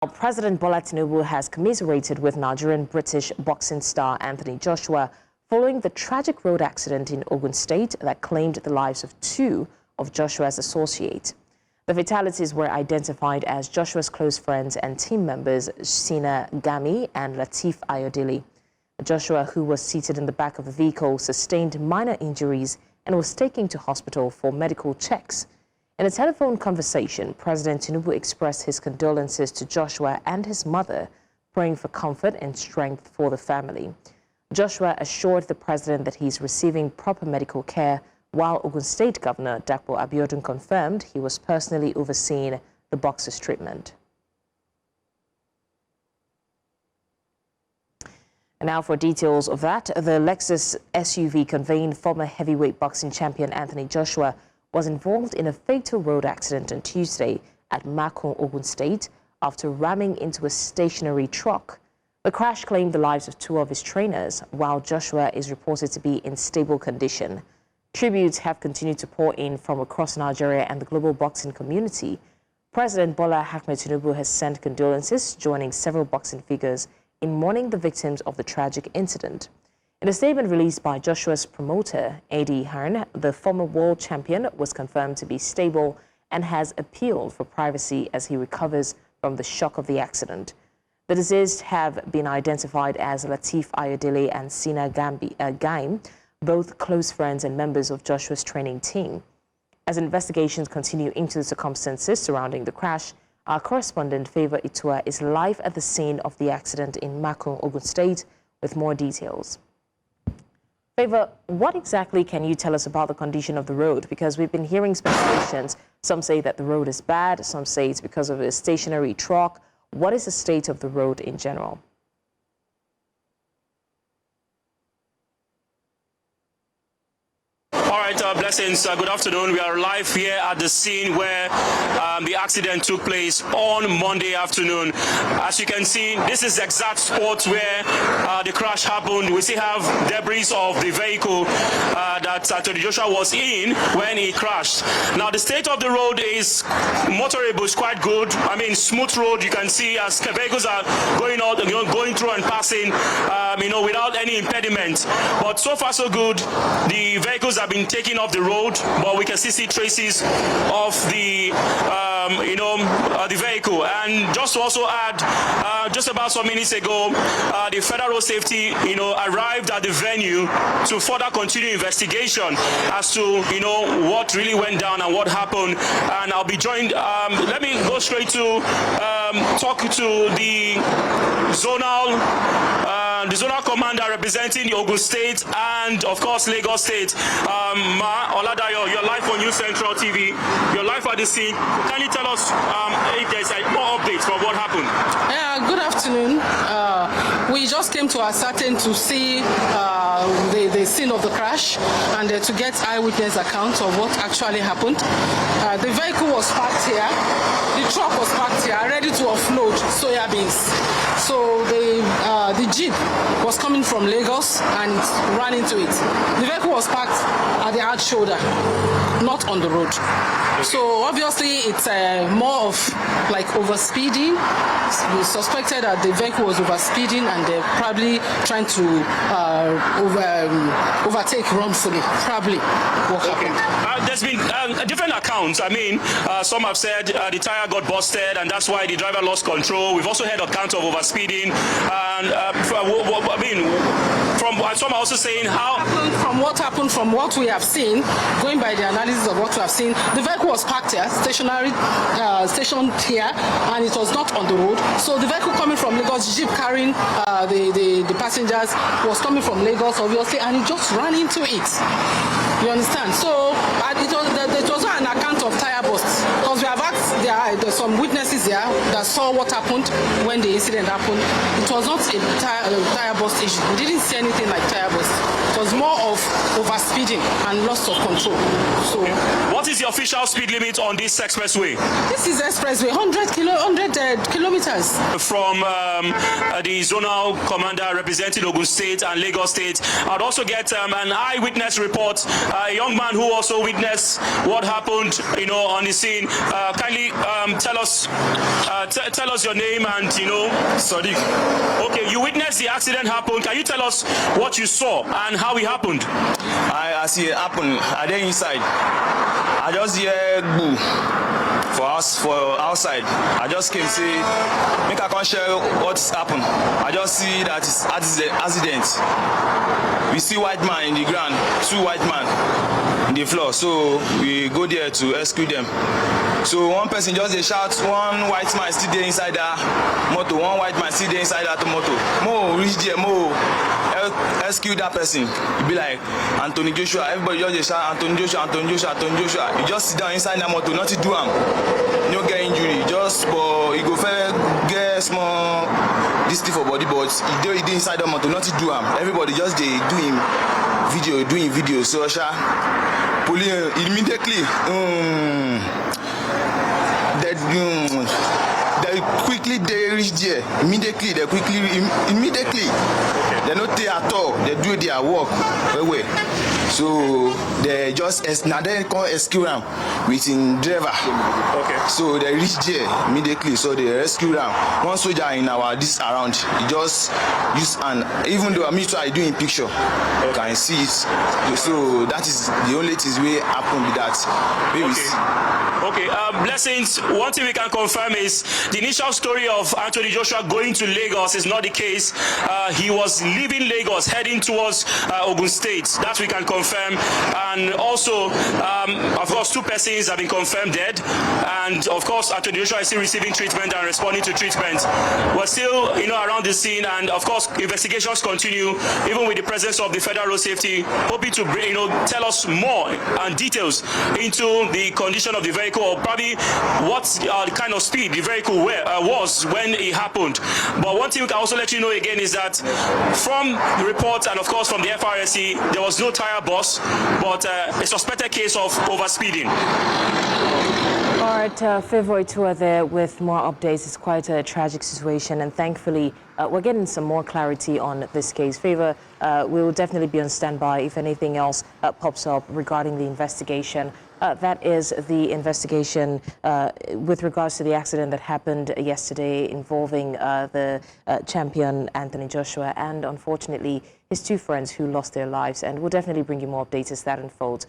President Bola Tinubu has commiserated with Nigerian-British boxing star Anthony Joshua following the tragic road accident in Ogun State that claimed the lives of two of Joshua's associates. The fatalities were identified as Joshua's close friends and team members Sina Gami and Lateef Ayodele. Joshua, who was seated in the back of the vehicle, sustained minor injuries and was taken to hospital for medical checks. In a telephone conversation, President Tinubu expressed his condolences to Joshua and his mother, praying for comfort and strength for the family. Joshua assured the president that he is receiving proper medical care, while Ogun State Governor Dapo Abiodun confirmed he was personally overseeing the boxer's treatment. And now for details of that, the Lexus SUV conveying former heavyweight boxing champion Anthony Joshua was involved in a fatal road accident on Tuesday at Makun, Ogun State, after ramming into a stationary truck. The crash claimed the lives of two of his trainers, while Joshua is reported to be in stable condition. Tributes have continued to pour in from across Nigeria and the global boxing community. President Bola Tinubu has sent condolences, joining several boxing figures in mourning the victims of the tragic incident. In a statement released by Joshua's promoter, Eddie Hearn, the former world champion was confirmed to be stable and has appealed for privacy as he recovers from the shock of the accident. The deceased have been identified as Lateef Ayodele and Sina Gami, both close friends and members of Joshua's training team. As investigations continue into the circumstances surrounding the crash, our correspondent Favour Itua is live at the scene of the accident in Makun, Ogun State, with more details. Favour, what exactly can you tell us about the condition of the road? Because we've been hearing speculations. Some say that the road is bad, some say it's because of a stationary truck. What is the state of the road in general? Blessings. Good afternoon. We are live here at the scene where the accident took place on Monday afternoon. As you can see, this is the exact spot where the crash happened. We still have debris of the vehicle that Anthony Joshua was in when he crashed. Now, the state of the road is motorable, it's quite good. I mean, smooth road. You can see as vehicles are going out, going through and passing, without any impediment. But so far, so good. The vehicles have been taken off the road, but we can still see traces of the the vehicle. And just to also add, just about some minutes ago, the Federal Road Safety arrived at the venue to further continue investigation as to what really went down and what happened. And I'll be joined, let me go straight to talk to the zonal commander representing the Ogun State and of course Lagos State. Ma Oladayo, you're live on News Central TV. You're live at the scene. Can you tell us if there's more updates from what happened? Yeah, good afternoon. We just came to ascertain to see the scene of the crash and to get eyewitness accounts of what actually happened. The vehicle was parked here. The truck was parked here, ready to offload soya beans. So the Jeep was coming from Lagos and ran into it. The vehicle was parked at the hard shoulder, not on the road. So obviously it's more of like overspeeding. We suspected that the vehicle was overspeeding and they're probably trying to overtake wrongfully. Probably what happened. There's been different accounts. I mean, some have said the tire got busted and that's why the driver lost control. We've also heard accounts of overspeeding. And some are also saying from what we have seen, going by the analysis of what we have seen, the vehicle was parked here, stationed here, and it was not on the road. So the vehicle coming from Lagos, Jeep carrying the passengers, was coming from Lagos, obviously, and it just ran into it. You understand? So it was not an account of tire busts, because we have asked there's some witnesses here that saw what happened when the incident happened. It was not a tire bust issue. We didn't see anything like tire bust. It was more of overspeeding and loss of control. So, what is the official speed limit on this expressway? This is expressway, 100 kilometers. From the zonal commander representing Ogun State and Lagos State, I'd also get an eyewitness report. A young man who also witnessed what happened, on the scene. Kindly tell us tell us your name and, Sadiq. Okay, you witnessed the accident happen. Can you tell us what you saw and how it happened? I see it happen. I there inside. I just hear boo for outside. I just came say, make I come share what's happened. I just see that it's accident. We see white man in the ground, 2 white men in the floor. So we go there to rescue them. So one person just dey shout, one white man still there inside that motor, one white man still there inside that motor. Mo reach there, Mo rescue that person. You be like Anthony Joshua. Everybody just dey shout Anthony Joshua, Anthony Joshua, Anthony Joshua. You just sit down inside that motor, nothing do him. No get injury. Just but you go fair get small this thing for body, but he dey inside that motor, nothing do him. Everybody just dey doing video. So police immediately they reach there immediately. They not there at all. They do their work well. So they just now they come rescue them with him driver. Okay. So they reach there immediately. So they rescue them. One soldier in our this around, he just use, and even though me too I doing picture, you can see it. So that is the only thing we happen with that. Maybe Okay, Blessings, one thing we can confirm is the initial story of Anthony Joshua going to Lagos is not the case. He was leaving Lagos, heading towards Ogun State. That we can confirm. And also, of course, 2 persons have been confirmed dead. And of course, Anthony Joshua is still receiving treatment and responding to treatment. We're still, around the scene, and of course, investigations continue, even with the presence of the Federal Road Safety, hoping to, tell us more and details into the condition of the vehicle, or probably what kind of speed the vehicle was when it happened. But one thing we can also let you know again is that from the reports and of course from the FRSC, there was no tire burst, but a suspected case of overspeeding. All right, Favour Itua there with more updates. It's quite a tragic situation, and thankfully we're getting some more clarity on this case. Favour, we will definitely be on standby if anything else pops up regarding the investigation. That is the investigation with regards to the accident that happened yesterday involving the champion Anthony Joshua and, unfortunately, his 2 friends who lost their lives. And we'll definitely bring you more updates as that unfolds.